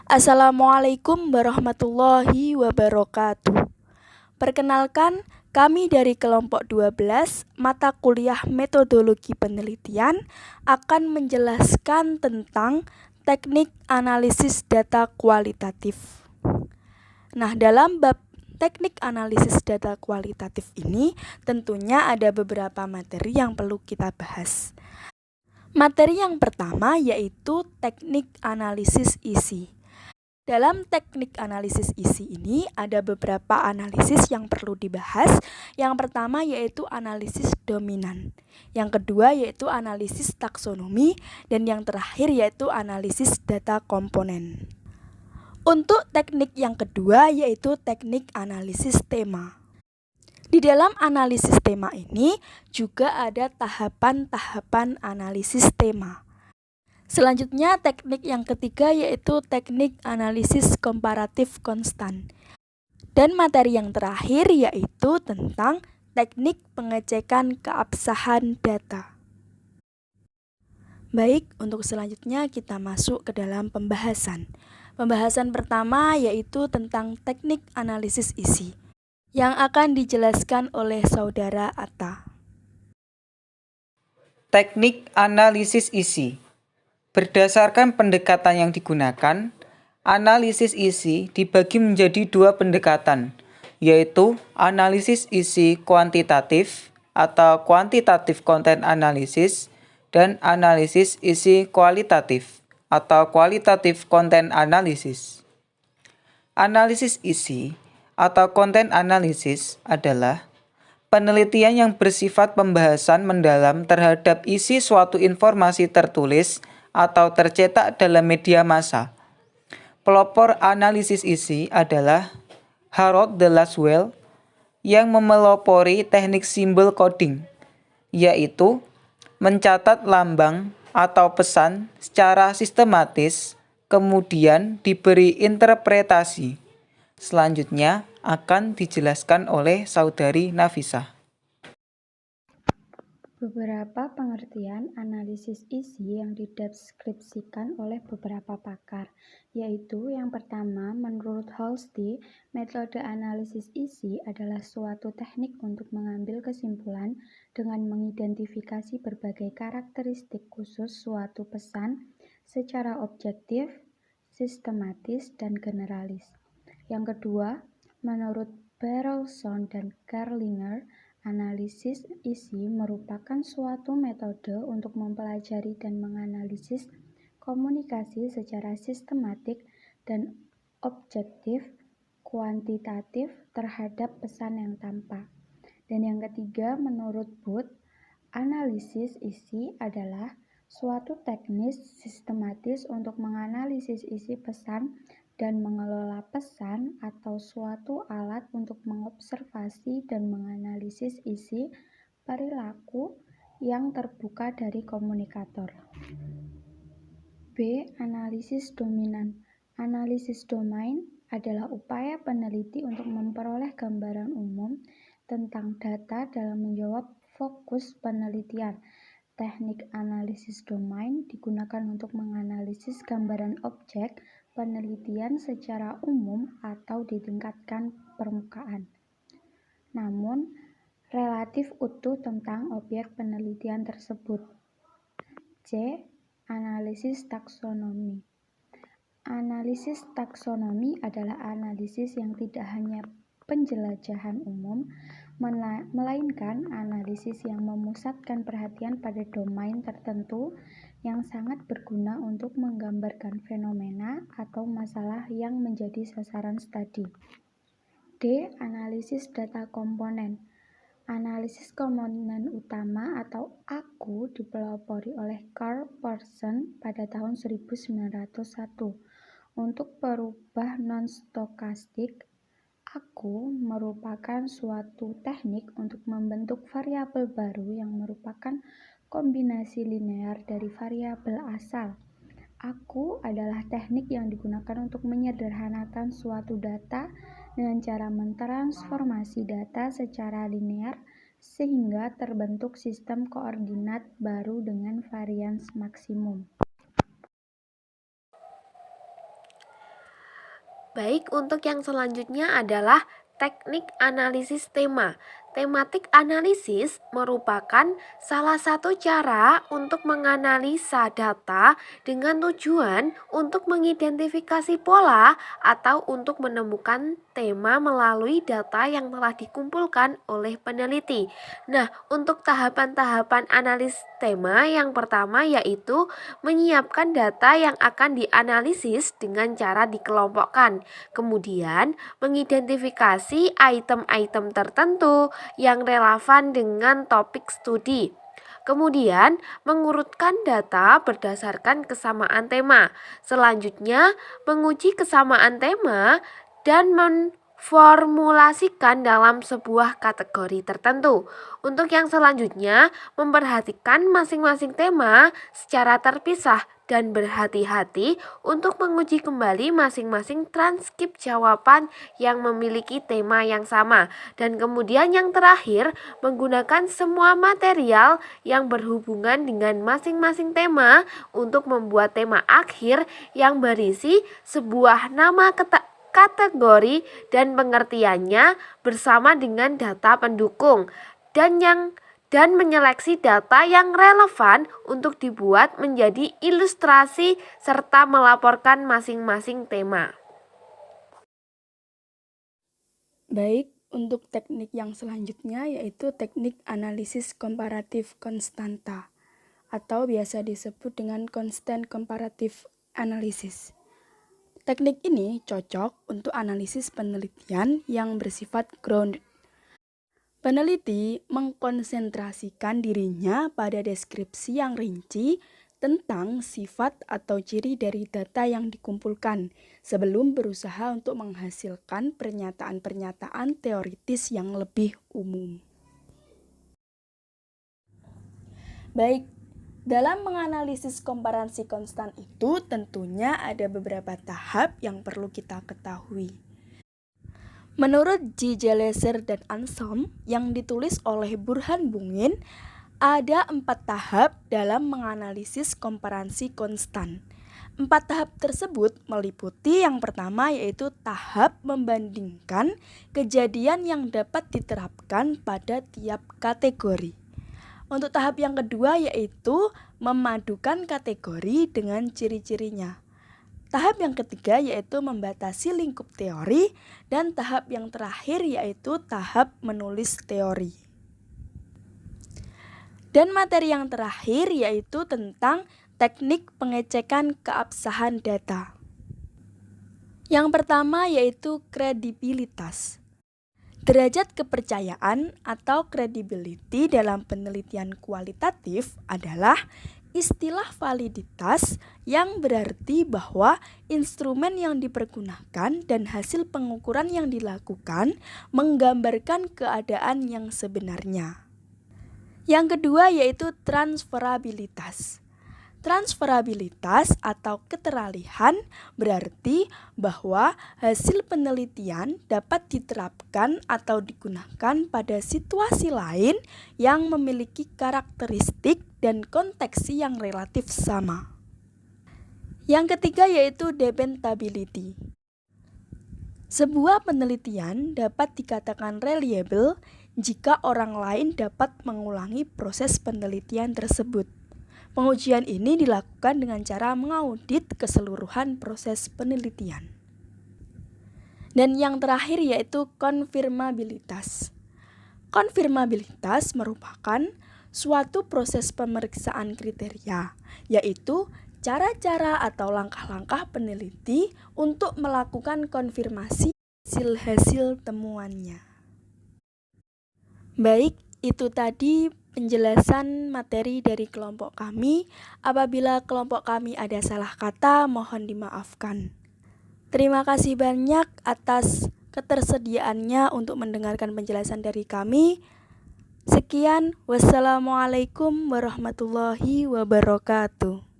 Assalamualaikum warahmatullahi wabarakatuh. Perkenalkan, kami dari kelompok 12 mata kuliah metodologi penelitian akan menjelaskan tentang teknik analisis data kualitatif. Nah, dalam bab teknik analisis data kualitatif ini tentunya ada beberapa materi yang perlu kita bahas. Materi yang pertama yaitu teknik analisis isi. Dalam teknik analisis isi ini ada beberapa analisis yang perlu dibahas. Yang pertama yaitu analisis dominan. Yang kedua yaitu analisis taksonomi. Dan yang terakhir yaitu analisis data komponen. Untuk teknik yang kedua yaitu teknik analisis tema. Di dalam analisis tema ini juga ada tahapan-tahapan analisis tema. Selanjutnya teknik yang ketiga yaitu teknik analisis komparatif konstan. Dan materi yang terakhir yaitu tentang teknik pengecekan keabsahan data. Baik, untuk selanjutnya kita masuk ke dalam pembahasan. Pembahasan pertama yaitu tentang teknik analisis isi yang akan dijelaskan oleh Saudara Atta. Teknik analisis isi. Berdasarkan pendekatan yang digunakan, analisis isi dibagi menjadi dua pendekatan, yaitu analisis isi kuantitatif atau quantitative content analysis dan analisis isi kualitatif atau qualitative content analysis. Analisis isi atau content analysis adalah penelitian yang bersifat pembahasan mendalam terhadap isi suatu informasi tertulis atau tercetak dalam media massa. Pelopor analisis isi adalah Harold de Lasswell yang memelopori teknik simbol coding, yaitu mencatat lambang atau pesan secara sistematis, kemudian diberi interpretasi. Selanjutnya akan dijelaskan oleh Saudari Nafisah. Beberapa pengertian analisis isi yang dideskripsikan oleh beberapa pakar, yaitu yang pertama, menurut Halsey, metode analisis isi adalah suatu teknik untuk mengambil kesimpulan dengan mengidentifikasi berbagai karakteristik khusus suatu pesan secara objektif, sistematis, dan generalis. Yang kedua, menurut Berelson dan Kerlinger, analisis isi merupakan suatu metode untuk mempelajari dan menganalisis komunikasi secara sistematik dan objektif, kuantitatif terhadap pesan yang tampak. Dan yang ketiga, menurut Booth, analisis isi adalah suatu teknis sistematis untuk menganalisis isi pesan dan mengelola pesan atau suatu alat untuk mengobservasi dan menganalisis isi perilaku yang terbuka dari komunikator. B. Analisis dominan. Analisis domain adalah upaya peneliti untuk memperoleh gambaran umum tentang data dalam menjawab fokus penelitian. Teknik analisis domain digunakan untuk menganalisis gambaran objek penelitian secara umum atau ditingkatkan permukaan, namun relatif utuh tentang objek penelitian tersebut. C. Analisis taksonomi. Analisis taksonomi adalah analisis yang tidak hanya penjelajahan umum, melainkan analisis yang memusatkan perhatian pada domain tertentu yang sangat berguna untuk menggambarkan fenomena atau masalah yang menjadi sasaran studi. D. Analisis data komponen. Analisis komponen utama atau AKU dipelopori oleh Karl Pearson pada tahun 1901. Untuk perubah non-stokastik, AKU merupakan suatu teknik untuk membentuk variabel baru yang merupakan kombinasi linear dari variabel asal. AKU adalah teknik yang digunakan untuk menyederhanakan suatu data dengan cara mentransformasi data secara linear sehingga terbentuk sistem koordinat baru dengan varians maksimum. Baik, untuk yang selanjutnya adalah teknik analisis tema. Tematik analisis merupakan salah satu cara untuk menganalisa data dengan tujuan untuk mengidentifikasi pola atau untuk menemukan tema melalui data yang telah dikumpulkan oleh peneliti. Nah, untuk tahapan-tahapan analis tema yang pertama yaitu menyiapkan data yang akan dianalisis dengan cara dikelompokkan. Kemudian, mengidentifikasi item-item tertentu yang relevan dengan topik studi. Kemudian, mengurutkan data berdasarkan kesamaan tema. Selanjutnya, menguji kesamaan tema dan memformulasikan dalam sebuah kategori tertentu. Untuk yang selanjutnya, memperhatikan masing-masing tema secara terpisah dan berhati-hati untuk menguji kembali masing-masing transkrip jawaban yang memiliki tema yang sama. Dan kemudian yang terakhir, menggunakan semua material yang berhubungan dengan masing-masing tema untuk membuat tema akhir yang berisi sebuah nama kategori dan pengertiannya bersama dengan data pendukung dan menyeleksi data yang relevan untuk dibuat menjadi ilustrasi serta melaporkan masing-masing tema. Baik, untuk teknik yang selanjutnya yaitu teknik analisis komparatif konstanta atau biasa disebut dengan constant comparative analysis. Teknik ini cocok untuk analisis penelitian yang bersifat grounded. Peneliti mengkonsentrasikan dirinya pada deskripsi yang rinci tentang sifat atau ciri dari data yang dikumpulkan sebelum berusaha untuk menghasilkan pernyataan-pernyataan teoritis yang lebih umum. Baik, dalam menganalisis komparasi konstan itu tentunya ada beberapa tahap yang perlu kita ketahui. Menurut G. Jeleser dan Anselm yang ditulis oleh Burhan Bungin, ada 4 tahap dalam menganalisis komparasi konstan. 4 tahap tersebut meliputi yang pertama yaitu tahap membandingkan kejadian yang dapat diterapkan pada tiap kategori. Untuk tahap yang kedua yaitu memadukan kategori dengan ciri-cirinya. Tahap yang ketiga yaitu membatasi lingkup teori, dan tahap yang terakhir yaitu tahap menulis teori. Dan materi yang terakhir yaitu tentang teknik pengecekan keabsahan data. Yang pertama yaitu kredibilitas. Derajat kepercayaan atau credibility dalam penelitian kualitatif adalah istilah validitas yang berarti bahwa instrumen yang dipergunakan dan hasil pengukuran yang dilakukan menggambarkan keadaan yang sebenarnya. Yang kedua yaitu transferabilitas. Transferabilitas atau keteralihan berarti bahwa hasil penelitian dapat diterapkan atau digunakan pada situasi lain yang memiliki karakteristik dan konteks yang relatif sama. Yang ketiga yaitu dependability. Sebuah penelitian dapat dikatakan reliable jika orang lain dapat mengulangi proses penelitian tersebut. Pengujian ini dilakukan dengan cara mengaudit keseluruhan proses penelitian. Dan yang terakhir yaitu konfirmabilitas. Konfirmabilitas merupakan suatu proses pemeriksaan kriteria, yaitu cara-cara atau langkah-langkah peneliti untuk melakukan konfirmasi hasil-hasil temuannya. Baik, itu tadi penjelasan materi dari kelompok kami. Apabila kelompok kami ada salah kata, mohon dimaafkan. Terima kasih banyak atas ketersediaannya untuk mendengarkan penjelasan dari kami. Sekian, wassalamualaikum warahmatullahi wabarakatuh.